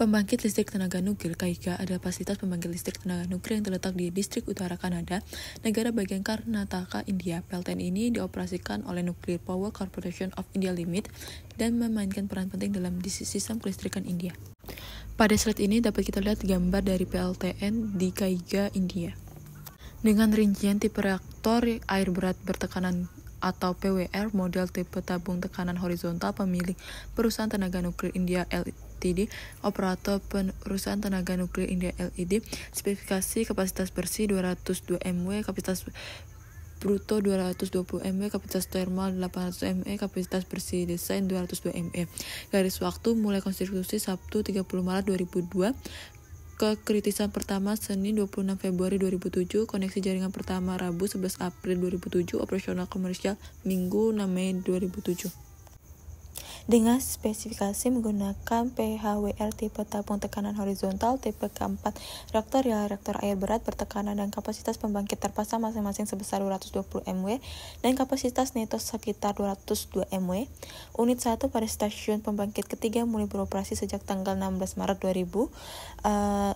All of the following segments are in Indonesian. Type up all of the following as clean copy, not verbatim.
Pembangkit listrik tenaga nuklir KIGA adalah fasilitas pembangkit listrik tenaga nuklir yang terletak di distrik utara Kanada, negara bagian Karnataka, India. PLTN ini dioperasikan oleh Nuclear Power Corporation of India Limited dan memainkan peran penting dalam sistem kelistrikan India. Pada slide ini dapat kita lihat gambar dari PLTN di KIGA, India. Dengan rincian tipe reaktor air berat bertekanan atau PWR, model tipe tabung tekanan horizontal, pemilik perusahaan tenaga nuklir India Ltd, operator perusahaan tenaga nuklir India Ltd, spesifikasi kapasitas bersih 202 MW, kapasitas bruto 220 MW, kapasitas thermal 800 MW, kapasitas bersih desain 202 MW. Garis waktu mulai konstruksi Sabtu 30 Maret 2002, kekritisan pertama Senin 26 Februari 2007, koneksi jaringan pertama Rabu 11 April 2007, operasional komersial Minggu 6 Mei 2007. Dengan spesifikasi menggunakan PHWR tipe tabung tekanan horizontal, tipe keempat reaktor ya reaktor air berat bertekanan dan kapasitas pembangkit terpasang masing-masing sebesar 220 MW dan kapasitas neto sekitar 202 MW. Unit 1 pada stasiun pembangkit ketiga mulai beroperasi sejak tanggal 16 Maret 2000.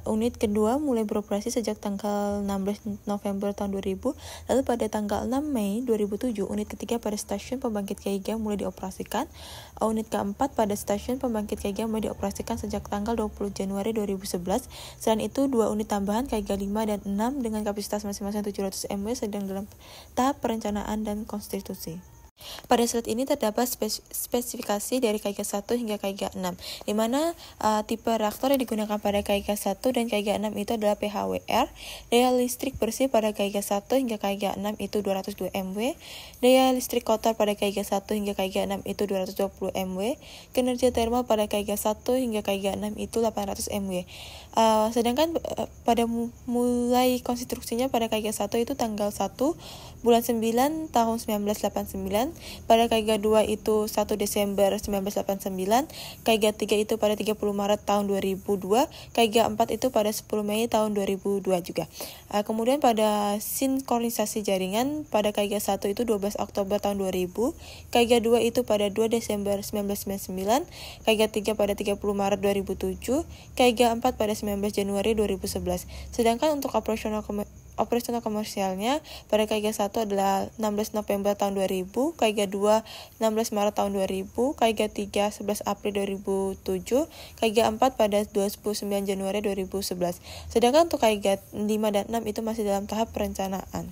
Unit kedua mulai beroperasi sejak tanggal 16 November tahun 2000. Lalu pada tanggal 6 Mei 2007, unit ketiga pada stasiun pembangkit KIGA mulai dioperasikan. Unit keempat pada stasiun pembangkit KIGA mulai dioperasikan sejak tanggal 20 Januari 2011. Selain itu, 2 unit tambahan KIGA 5 dan 6 dengan kapasitas masing-masing 700 MW sedang dalam tahap perencanaan dan konstitusi. Pada slide ini terdapat spesifikasi dari KIGA 1 hingga KIGA 6, di mana tipe reaktor yang digunakan pada KIGA 1 dan KIGA 6 itu adalah PHWR. Daya listrik bersih pada KIGA 1 hingga KIGA 6 itu 202 MW. Daya listrik kotor pada KIGA 1 hingga KIGA 6 itu 220 MW. Kinerja termal pada KIGA 1 hingga KIGA 6 itu 800 MW. Sedangkan pada mulai konstruksinya pada KIGA 1 itu tanggal 1 bulan 9 tahun 1989, pada KIGA 2 itu 1 Desember 1989, KIGA 3 itu pada 30 Maret tahun 2002, KIGA 4 itu pada 10 Mei tahun 2002 juga. Kemudian pada sinkronisasi jaringan pada KIGA 1 itu 12 Oktober tahun 2000, KIGA 2 itu pada 2 Desember 1999, KIGA 3 pada 30 Maret 2007, KIGA 4 pada 19 Januari 2011. Sedangkan untuk operasional komersialnya pada KIGA 1 adalah 16 November tahun 2000, KIGA 2 16 Maret tahun 2000, KIGA 3 11 April 2007, KIGA 4 pada 29 Januari 2011. Sedangkan untuk KIGA 5 dan 6 itu masih dalam tahap perencanaan.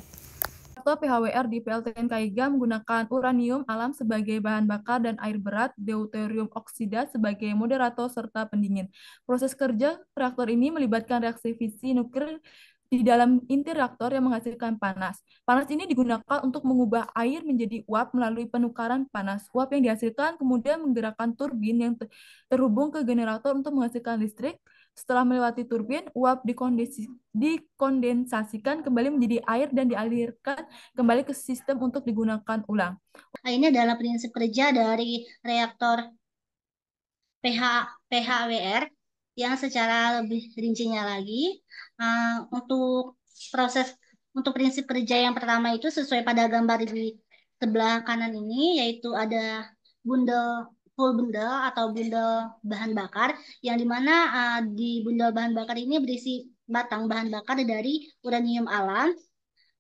PHWR di PLTN KIGA menggunakan uranium alam sebagai bahan bakar dan air berat deuterium oksida sebagai moderator serta pendingin. Proses kerja reaktor ini melibatkan reaksi fisi nuklir di dalam inti reaktor yang menghasilkan panas. Panas ini digunakan untuk mengubah air menjadi uap melalui penukaran panas. Uap yang dihasilkan kemudian menggerakkan turbin yang terhubung ke generator untuk menghasilkan listrik. Setelah melewati turbin, uap dikondensasikan kembali menjadi air dan dialirkan kembali ke sistem untuk digunakan ulang. Ini adalah prinsip kerja dari reaktor PHWR yang secara lebih rincinya lagi. Untuk prinsip kerja yang pertama itu sesuai pada gambar di sebelah kanan ini, yaitu ada full bundle atau bundel bahan bakar, yang dimana di bundel bahan bakar ini berisi batang bahan bakar dari uranium alam.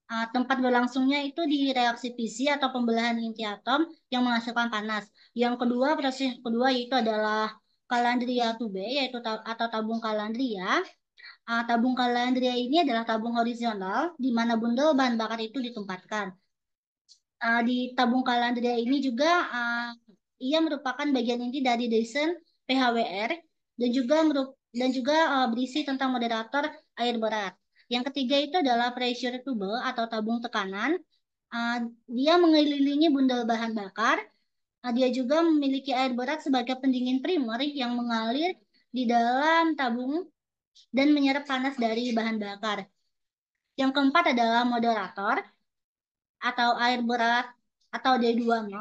Tempat berlangsungnya itu di reaksi fisi atau pembelahan inti atom yang menghasilkan panas. Yang kedua, proses kedua yaitu adalah Calandria tube, yaitu atau tabung Calandria. Tabung Calandria ini adalah tabung horizontal di mana bundel bahan bakar itu ditempatkan. Di tabung Calandria ini juga ia merupakan bagian inti dari desain PHWR dan juga berisi tentang moderator air berat. Yang ketiga itu adalah pressure tube atau tabung tekanan. Dia mengelilingi bundel bahan bakar. Dia juga memiliki air berat sebagai pendingin primer yang mengalir di dalam tabung dan menyerap panas dari bahan bakar. Yang keempat adalah moderator atau air berat atau D20,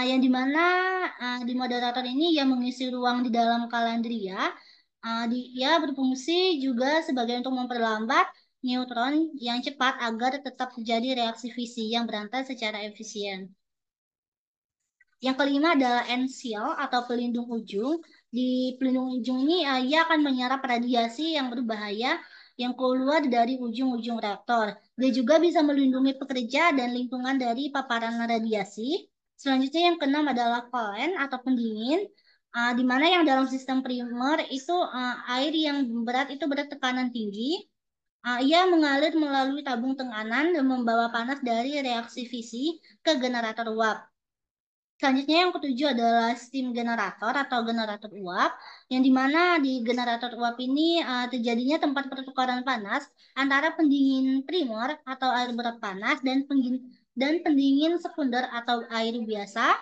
yang dimana di moderator ini yang mengisi ruang di dalam Calandria. Dia berfungsi juga sebagai untuk memperlambat neutron yang cepat agar tetap terjadi reaksi fisi yang berantai secara efisien. Yang kelima adalah end seal atau pelindung ujung. Di pelindung ujung ini ia akan menyerap radiasi yang berbahaya yang keluar dari ujung-ujung reaktor. Dia juga bisa melindungi pekerja dan lingkungan dari paparan radiasi. Selanjutnya yang keenam adalah coolant atau pendingin, di mana yang dalam sistem primer itu air yang berat itu bertekanan tinggi. Ia mengalir melalui tabung tekanan dan membawa panas dari reaksi fisi ke generator uap. Selanjutnya yang ketujuh adalah steam generator atau generator uap, yang dimana di generator uap ini terjadinya tempat pertukaran panas antara pendingin primer atau air berat panas dan pendingin sekunder atau air biasa.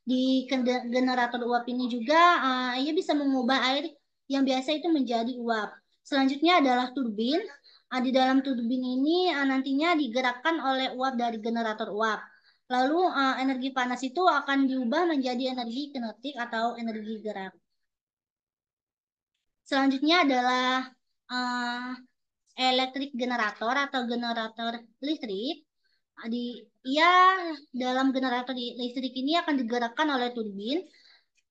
Di generator uap ini juga ia bisa mengubah air yang biasa itu menjadi uap. Selanjutnya adalah turbin. Di dalam turbin ini nantinya digerakkan oleh uap dari generator uap. Lalu energi panas itu akan diubah menjadi energi kinetik atau energi gerak. Selanjutnya adalah uh, elektrik generator atau generator listrik. Ia dalam generator listrik ini akan digerakkan oleh turbin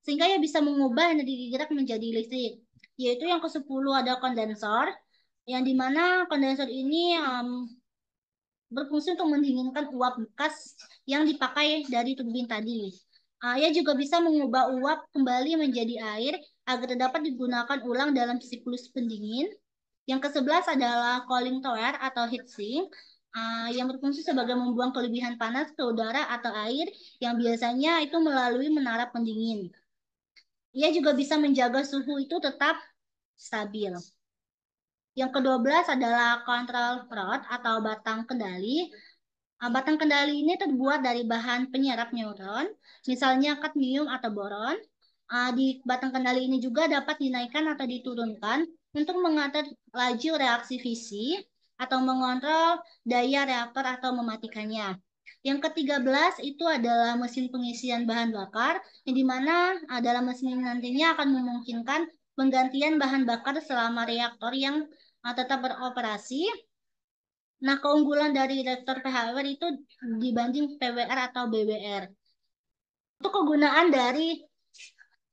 sehingga ia bisa mengubah energi gerak menjadi listrik. Yaitu yang ke-10 ada kondensor, yang dimana kondensor ini berfungsi untuk mendinginkan uap bekas yang dipakai dari turbin tadi. Ia juga bisa mengubah uap kembali menjadi air agar dapat digunakan ulang dalam siklus pendingin. Yang ke-11 adalah cooling tower atau heat sink, yang berfungsi sebagai membuang kelebihan panas ke udara atau air yang biasanya itu melalui menara pendingin. Ia juga bisa menjaga suhu itu tetap stabil. Yang ke-12 adalah control rod atau batang kendali. Batang kendali ini terbuat dari bahan penyerap neuron, misalnya kadmium atau boron. Di batang kendali ini juga dapat dinaikkan atau diturunkan untuk mengatur laju reaksi fisi atau mengontrol daya reaktor atau mematikannya. Yang ke-13 itu adalah mesin pengisian bahan bakar, yang dimana dalam mesin ini nantinya akan memungkinkan penggantian bahan bakar selama reaktor yang tetap beroperasi. Nah, keunggulan dari reaktor PHWR itu dibanding PWR atau BWR. Untuk kegunaan dari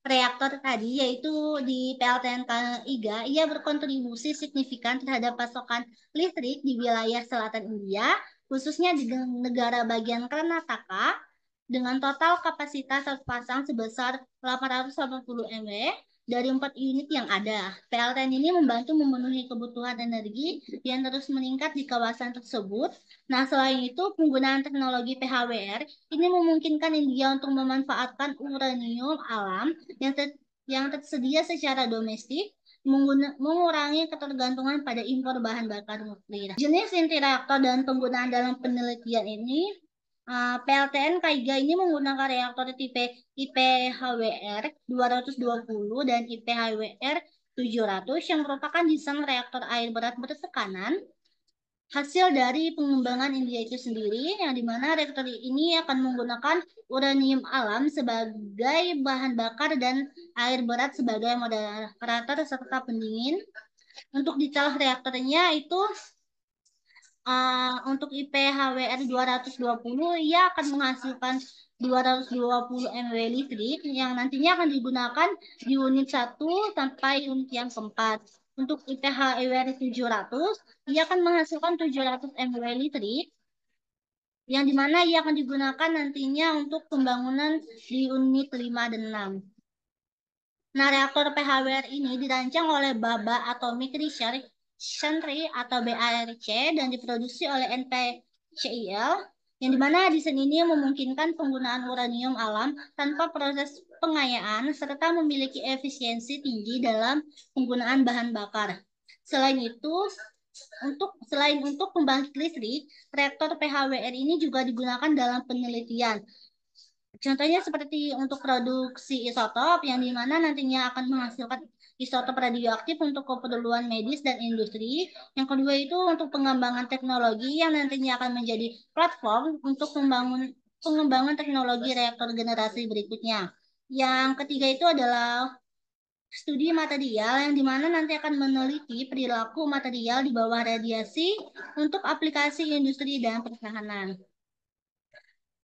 reaktor tadi, yaitu di PLTN KIGA, ia berkontribusi signifikan terhadap pasokan listrik di wilayah selatan India, khususnya di negara bagian Karnataka, dengan total kapasitas terpasang sebesar 880 MW dari 4 unit yang ada. PLTN ini membantu memenuhi kebutuhan energi yang terus meningkat di kawasan tersebut. Nah, selain itu, penggunaan teknologi PHWR ini memungkinkan India untuk memanfaatkan uranium alam yang tersedia secara domestik, mengurangi ketergantungan pada impor bahan bakar nuklir. Jenis inti reaktor dan penggunaan dalam penelitian ini, PLTN KIGA ini menggunakan reaktor tipe IPHWR 220 dan IPHWR 700 yang merupakan desain reaktor air berat bertekanan hasil dari pengembangan India itu sendiri, yang dimana reaktor ini akan menggunakan uranium alam sebagai bahan bakar dan air berat sebagai moderator serta pendingin. Untuk detail reaktornya itu untuk IPHWR 220 ia akan menghasilkan 220 mW listrik yang nantinya akan digunakan di unit 1 sampai unit yang keempat. Untuk IPHWR 700 ia akan menghasilkan 700 mW listrik yang dimana ia akan digunakan nantinya untuk pembangunan di unit 5 dan 6. Nah, reaktor PHWR ini dirancang oleh Baba Atomic Research Centre atau BARC dan diproduksi oleh NPCIL, yang dimana desain ini memungkinkan penggunaan uranium alam tanpa proses pengayaan serta memiliki efisiensi tinggi dalam penggunaan bahan bakar. Selain untuk pembangkit listrik, reaktor PHWR ini juga digunakan dalam penelitian. Contohnya seperti untuk produksi isotop yang dimana nantinya akan menghasilkan isotop radioaktif untuk keperluan medis dan industri. Yang kedua itu untuk pengembangan teknologi yang nantinya akan menjadi platform untuk pengembangan teknologi reaktor generasi berikutnya. Yang ketiga itu adalah studi material yang dimana nanti akan meneliti perilaku material di bawah radiasi untuk aplikasi industri dan pertahanan.